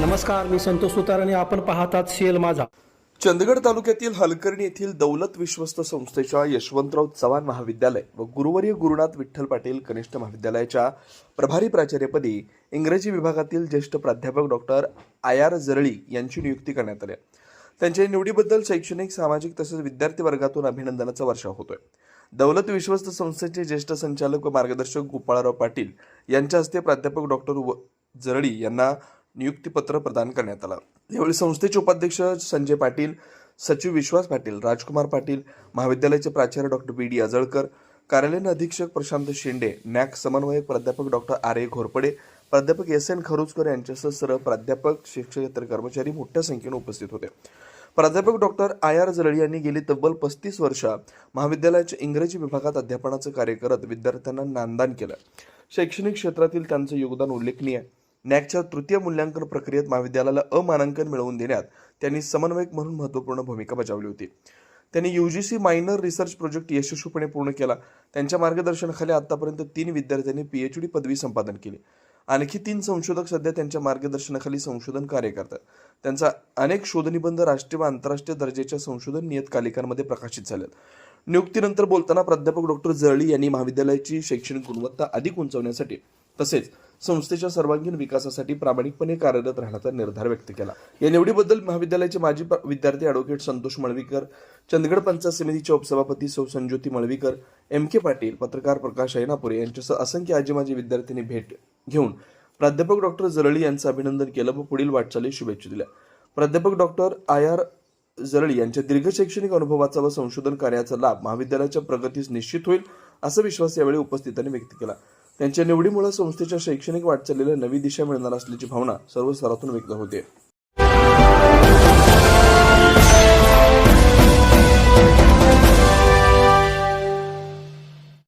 नमस्कार, मी संतोष सुतार आणि आपण पाहतात शेल माझा. चंदगड तालुक्यातील हलकर्णी येथील दौलत विश्वस्त संस्थेच्या यशवंतराव चव्हाण महाविद्यालय व गुरुवर्य गुरुनाथ विठ्ठल पाटील कनिष्ठ महाविद्यालयाच्या प्रभारी प्राचार्यपदी इंग्रजी विभागातील ज्येष्ठ प्राध्यापक डॉक्टर आर जरळी यांची नियुक्ती करण्यात आली. त्यांच्या निवडीबद्दल शैक्षणिक, सामाजिक तसेच विद्यार्थी वर्गातून अभिनंदनाचा वर्षाव होतोय. दौलत विश्वस्त संस्थेचे ज्येष्ठ संचालक व मार्गदर्शक गोपाळराव पाटील यांच्या हस्ते प्राध्यापक डॉक्टर जरळी यांना नियुक्तीपत्र प्रदान करण्यात आलं. यावेळी संस्थेचे उपाध्यक्ष संजय पाटील, सचिव विश्वास पाटील, राजकुमार पाटील, महाविद्यालयाचे प्राचार्य डॉक्टर बी.डी. अजळकर, कार्यालयीन अधीक्षक प्रशांत शेंडे, नॅक समन्वयक प्राध्यापक डॉक्टर आर.ए. घोरपडे, प्राध्यापक एस.एन. खरुजकर यांच्यासह सर्व प्राध्यापक, शिक्षकेतर कर्मचारी मोठ्या संख्येने उपस्थित होते. प्राध्यापक डॉक्टर आर जरळी यांनी गेली तब्बल 35 वर्ष महाविद्यालयाच्या इंग्रजी विभागात अध्यापनाचं कार्य करत विद्यार्थ्यांना ज्ञानदान केलं. शैक्षणिक क्षेत्रातील त्यांचं योगदान उल्लेखनीय आहे. नॅकच्या तृतीय मूल्यांकन प्रक्रियेत महाविद्यालयाला अमानांकन मिळवून देण्यात त्यांनी समन्वयक म्हणून महत्त्वपूर्ण भूमिका बजावली होती. त्यांनी UGC मायनर रिसर्च प्रोजेक्ट यशस्वीपणे पूर्ण केला. त्यांच्या मार्गदर्शनाखाली आतापर्यंत 3 विद्यार्थ्यांनी PhD पदवी संपादन केली. आणखी 3 संशोधक सध्या त्यांच्या मार्गदर्शनाखाली संशोधन कार्य करतात. त्यांचा अनेक शोधनिबंध राष्ट्रीय व आंतरराष्ट्रीय दर्जाच्या संशोधन नियतकालिकांमध्ये प्रकाशित झालेत. नियुक्तीनंतर बोलताना प्राध्यापक डॉक्टर जरळी यांनी महाविद्यालयाची शैक्षणिक गुणवत्ता अधिक उंचावण्यासाठी तसेच संस्थेच्या सर्वांगीण विकासासाठी प्रामाणिकपणे कार्यरत राहण्याचा निर्धार व्यक्त केला. या निवडीबद्दल महाविद्यालयाचे माजी विद्यार्थी ॲडव्होकेट संतोष मळवीकर, चंदगड पंचायत समितीच्या उपसभापती सौ संज्योती मळवीकर, MK पाटील, पत्रकार प्रकाश ऐनापुरे यांच्यासह असंख्य आजी-माजी विद्यार्थ्यांनी भेट घेऊन प्राध्यापक डॉक्टर जरळी यांचं अभिनंदन केलं व पुढील वाटचालीस शुभेच्छा दिल्या. प्राध्यापक डॉक्टर आर जरळी यांच्या दीर्घ शैक्षणिक अनुभवाचा व संशोधन कार्याचा लाभ महाविद्यालयाच्या प्रगतीस निश्चित होईल असा विश्वास यावेळी उपस्थितांनी व्यक्त केला. त्यांच्या निवडीमुळे संस्थेच्या शैक्षणिक वाटचालीला नवी दिशा मिळणार असल्याची भावना सर्व स्तरातून व्यक्त होते.